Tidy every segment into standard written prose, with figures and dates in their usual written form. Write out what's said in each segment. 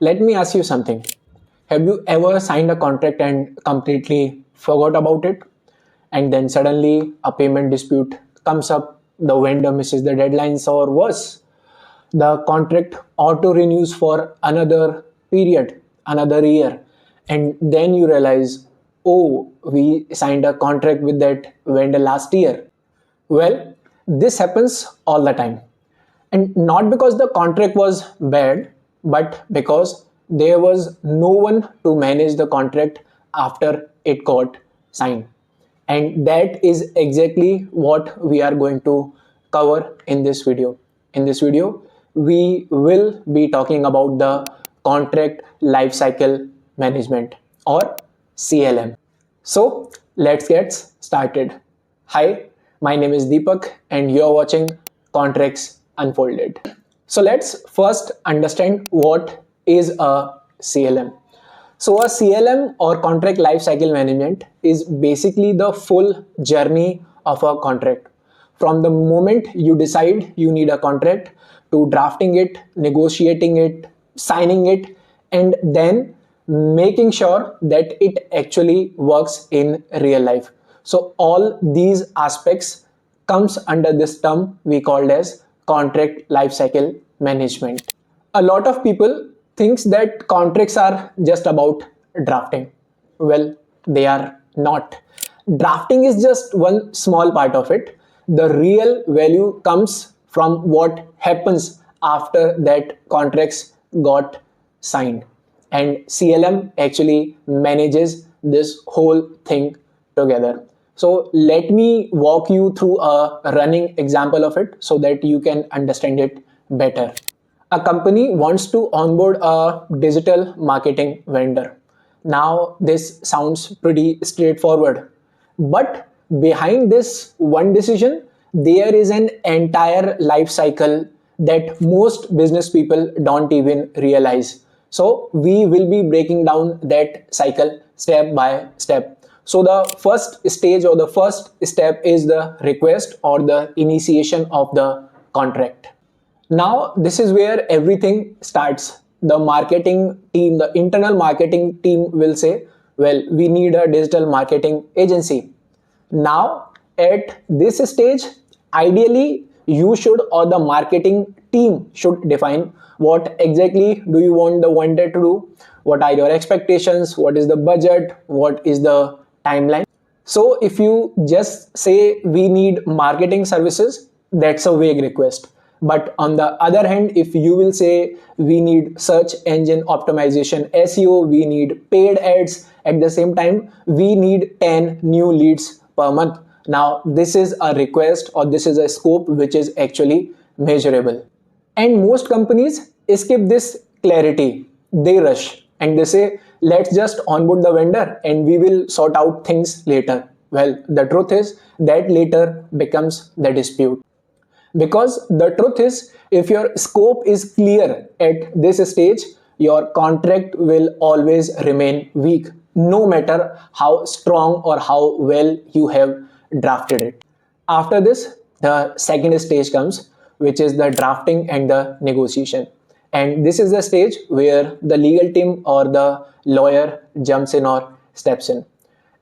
Let me ask you something. Have you ever signed a contract and completely forgot about it? And then suddenly a payment dispute comes up, the vendor misses the deadlines, or worse, the contract auto renews for another period, another year, and then you realize, oh, we signed a contract with that vendor last year. Well, this happens all the time, and not because the contract was bad, but because there was no one to manage the contract after it got signed. And that is exactly what we are going to cover in this video. In this video, we will be talking about the contract lifecycle management, or CLM. So let's get started. Hi, my name is Deepak and you're watching Contracts Unfolded. So let's first understand what is a CLM. So a CLM, or Contract Lifecycle Management, is basically the full journey of a contract. From the moment you decide you need a contract to drafting it, negotiating it, signing it, and then making sure that it actually works in real life. So all these aspects comes under this term we called as contract lifecycle management. A lot of people thinks that contracts are just about drafting. Well, they are not. Drafting is just one small part of it. The real value comes from what happens after that contracts got signed. And CLM actually manages this whole thing together. So let me walk you through a running example of it so that you can understand it better. A company wants to onboard a digital marketing vendor. Now, this sounds pretty straightforward, but behind this one decision, there is an entire life cycle that most business people don't even realize. So we will be breaking down that cycle step by step. So the first stage or the first step is the request or the initiation of the contract. Now, this is where everything starts. The marketing team, the internal marketing team will say, well, we need a digital marketing agency. Now, at this stage, ideally, you should, or the marketing team should define what exactly do you want the vendor to do, what are your expectations, what is the budget, what is the timeline. So if you just say we need marketing services, that's a vague request. But on the other hand, if you will say we need search engine optimization, SEO, we need paid ads, at the same time, we need 10 new leads per month. Now, this is a request or this is a scope which is actually measurable. And most companies skip this clarity. They rush and they say, let's just onboard the vendor and we will sort out things later. Well, the truth is that later becomes the dispute. Because the truth is, if your scope is clear at this stage, your contract will always remain weak, no matter how strong or how well you have drafted it. After this, the second stage comes, which is the drafting and the negotiation. And this is the stage where the legal team or the lawyer jumps in or steps in.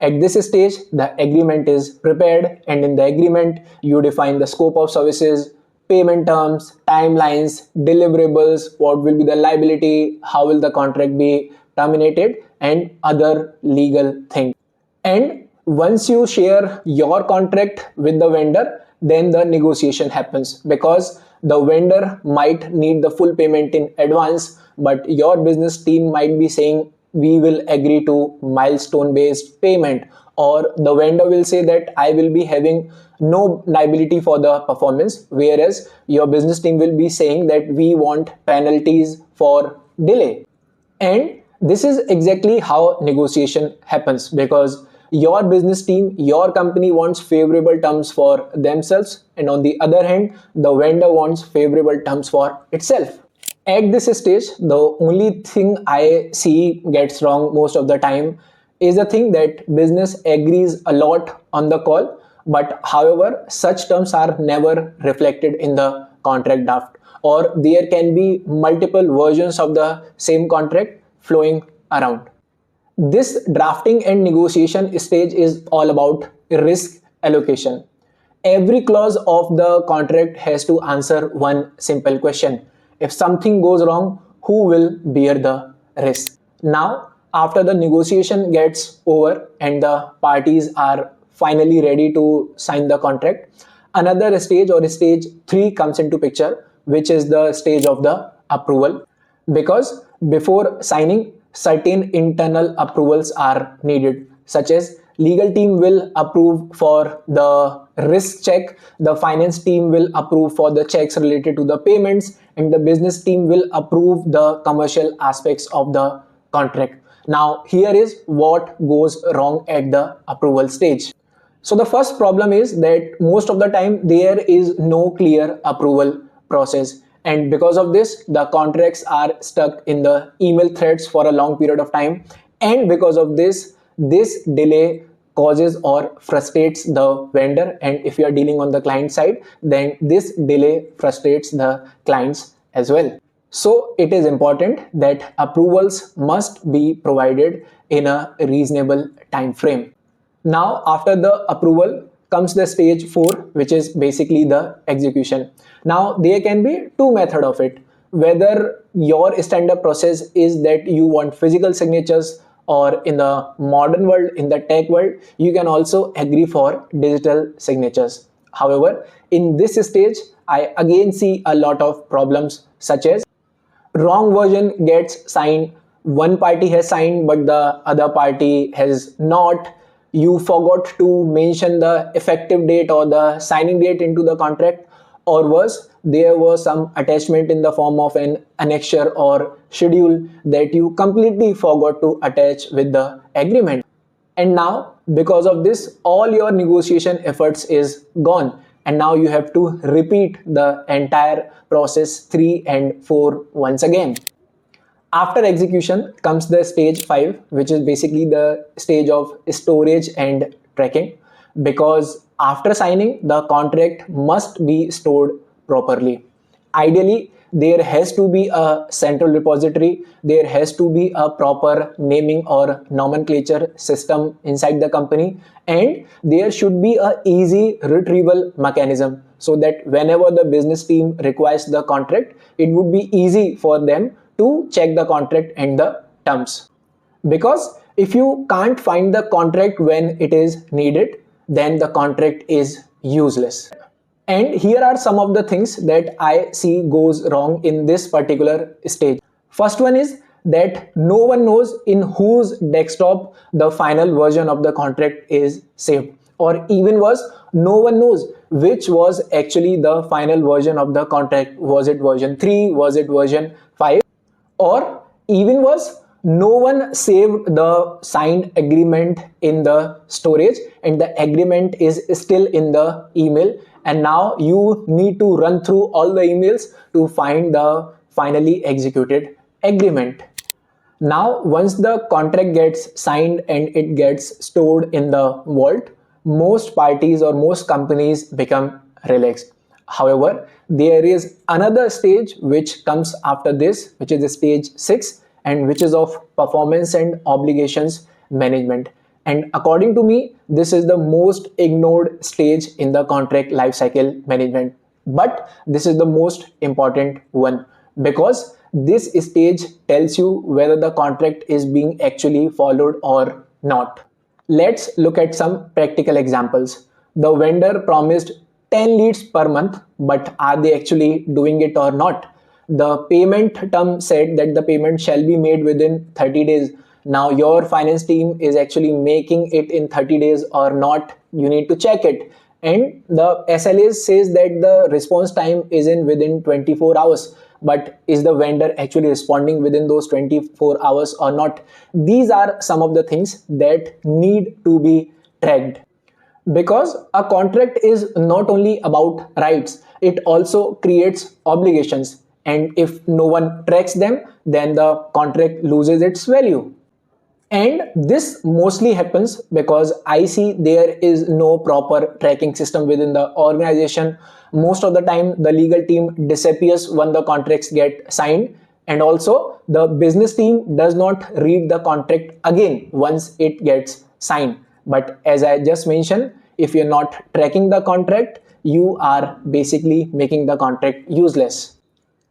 At this stage, the agreement is prepared, and in the agreement, you define the scope of services, payment terms, timelines, deliverables, what will be the liability, how will the contract be terminated, and other legal things. And once you share your contract with the vendor, then the negotiation happens, because the vendor might need the full payment in advance, but your business team might be saying we will agree to milestone based payment, or the vendor will say that I will be having no liability for the performance, whereas your business team will be saying that we want penalties for delay. And this is exactly how negotiation happens, because your business team, your company wants favorable terms for themselves, and on the other hand, the vendor wants favorable terms for itself. At this stage, the only thing I see gets wrong most of the time is the thing that business agrees a lot on the call, but however, such terms are never reflected in the contract draft, or there can be multiple versions of the same contract flowing around. This drafting and negotiation stage is all about risk allocation. Every clause of the contract has to answer one simple question: if something goes wrong, who will bear the risk? Now, after the negotiation gets over and the parties are finally ready to sign the contract, another stage or stage 3 comes into picture, which is the stage of the approval. Because before signing, certain internal approvals are needed, such as legal team will approve for the risk check, the finance team will approve for the checks related to the payments, and the business team will approve the commercial aspects of the contract. Now here is what goes wrong at the approval stage. So the first problem is that most of the time there is no clear approval process, and because of this the contracts are stuck in the email threads for a long period of time, and because of this delay causes or frustrates the vendor, and if you are dealing on the client side, then this delay frustrates the clients as well. So it is important that approvals must be provided in a reasonable time frame. Now, after the approval comes the stage 4, which is basically the execution. Now, there can be two methods of it. Whether your standard process is that you want physical signatures, or in the modern world, in the tech world, you can also agree for digital signatures. However, in this stage, I again see a lot of problems, such as wrong version gets signed, one party has signed but the other party has not, you forgot to mention the effective date or the signing date into the contract, or worse, there was some attachment in the form of an annexure or schedule that you completely forgot to attach with the agreement. And now because of this, all your negotiation efforts is gone, and now you have to repeat the entire process 3 and 4 once again. After execution comes the stage 5, which is basically the stage of storage and tracking, because after signing the contract must be stored properly. Ideally, there has to be a central repository, there has to be a proper naming or nomenclature system inside the company, and there should be a easy retrieval mechanism, so that whenever the business team requires the contract, it would be easy for them to check the contract and the terms. Because if you can't find the contract when it is needed, then the contract is useless. And here are some of the things that I see goes wrong in this particular stage. First one is that no one knows in whose desktop the final version of the contract is saved, or even worse, no one knows which was actually the final version of the contract. Was it version 3, was it version 5, or even worse, no one saved the signed agreement in the storage and the agreement is still in the email, and now you need to run through all the emails to find the finally executed agreement. Now once the contract gets signed and it gets stored in the vault, most parties or most companies become relaxed. However, there is another stage which comes after this, which is the stage 6, and which is of performance and obligations management. And according to me, this is the most ignored stage in the contract lifecycle management. But this is the most important one, because this stage tells you whether the contract is being actually followed or not. Let's look at some practical examples. The vendor promised 10 leads per month, but are they actually doing it or not? The payment term said that the payment shall be made within 30 days. Now your finance team is actually making it in 30 days or not, you need to check it. And the SLA says that the response time is in within 24 hours. But is the vendor actually responding within those 24 hours or not? These are some of the things that need to be tracked. Because a contract is not only about rights, it also creates obligations. And if no one tracks them, then the contract loses its value. And this mostly happens because I see there is no proper tracking system within the organization. Most of the time, the legal team disappears when the contracts get signed, and also the business team does not read the contract again once it gets signed. But as I just mentioned, if you're not tracking the contract, you are basically making the contract useless.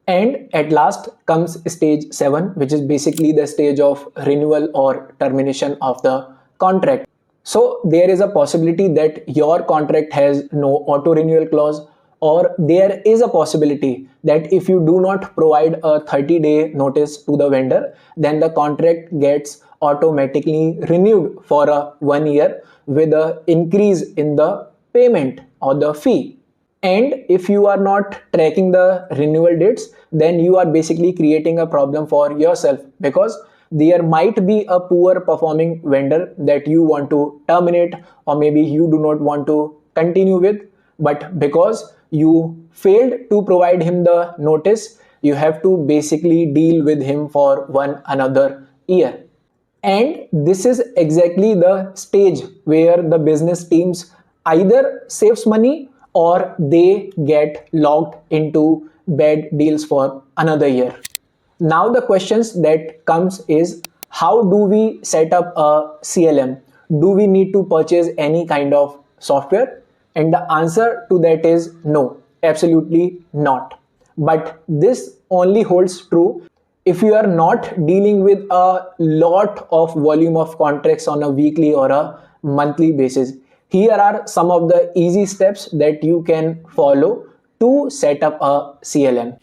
And at last comes stage 7, which is basically the stage of renewal or termination of the contract. So there is a possibility that your contract has no auto renewal clause, or there is a possibility that if you do not provide a 30-day notice to the vendor, then the contract gets automatically renewed for a 1 year with a increase in the payment or the fee. And if you are not tracking the renewal dates, then you are basically creating a problem for yourself, because there might be a poor performing vendor that you want to terminate, or maybe you do not want to continue with, but because you failed to provide him the notice, you have to basically deal with him for one another year. And this is exactly the stage where the business teams either saves money or they get locked into bad deals for another year. Now the questions that comes is, how do we set up a CLM? Do we need to purchase any kind of software? And the answer to that is no, absolutely not. But this only holds true if you are not dealing with a lot of volume of contracts on a weekly or a monthly basis. Here are some of the easy steps that you can follow to set up a CLM.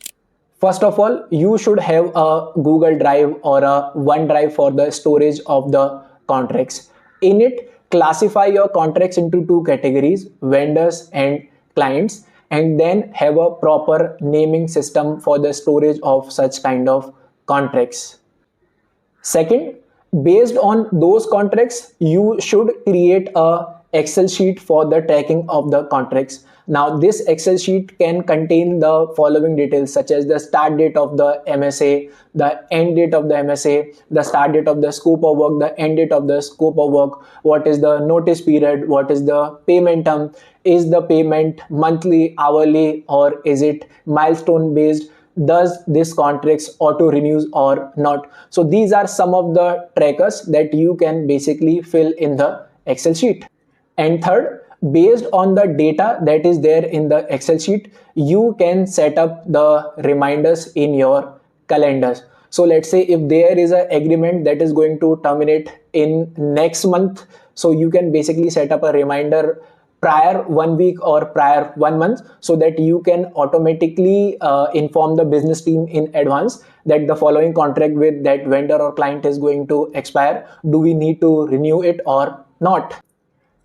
First of all, you should have a Google Drive or a OneDrive for the storage of the contracts. In it, classify your contracts into two categories, vendors and clients, and then have a proper naming system for the storage of such kind of contracts. Second, based on those contracts, you should create a Excel sheet for the tracking of the contracts. Now, this Excel sheet can contain the following details, such as the start date of the MSA, the end date of the MSA, the start date of the scope of work, the end date of the scope of work, what is the notice period, what is the payment term, is the payment monthly, hourly, or is it milestone based? Does this contracts auto renews or not? So these are some of the trackers that you can basically fill in the Excel sheet. And third, based on the data that is there in the Excel sheet, you can set up the reminders in your calendars. So let's say if there is an agreement that is going to terminate in next month, so you can basically set up a reminder prior 1 week or prior 1 month, so that you can automatically inform the business team in advance that the following contract with that vendor or client is going to expire. Do we need to renew it or not?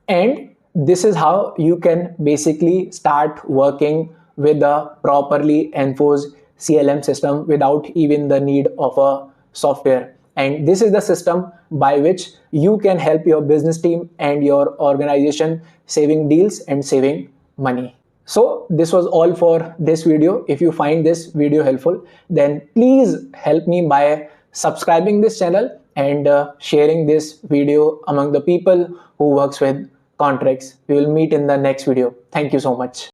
And this is how you can basically start working with a properly enforced CLM system without even the need of a software. And this is the system by which you can help your business team and your organization saving deals and saving money. So this was all for this video. If you find this video helpful, then please help me by subscribing this channel and sharing this video among the people who works with contracts. We will meet in the next video. Thank you so much.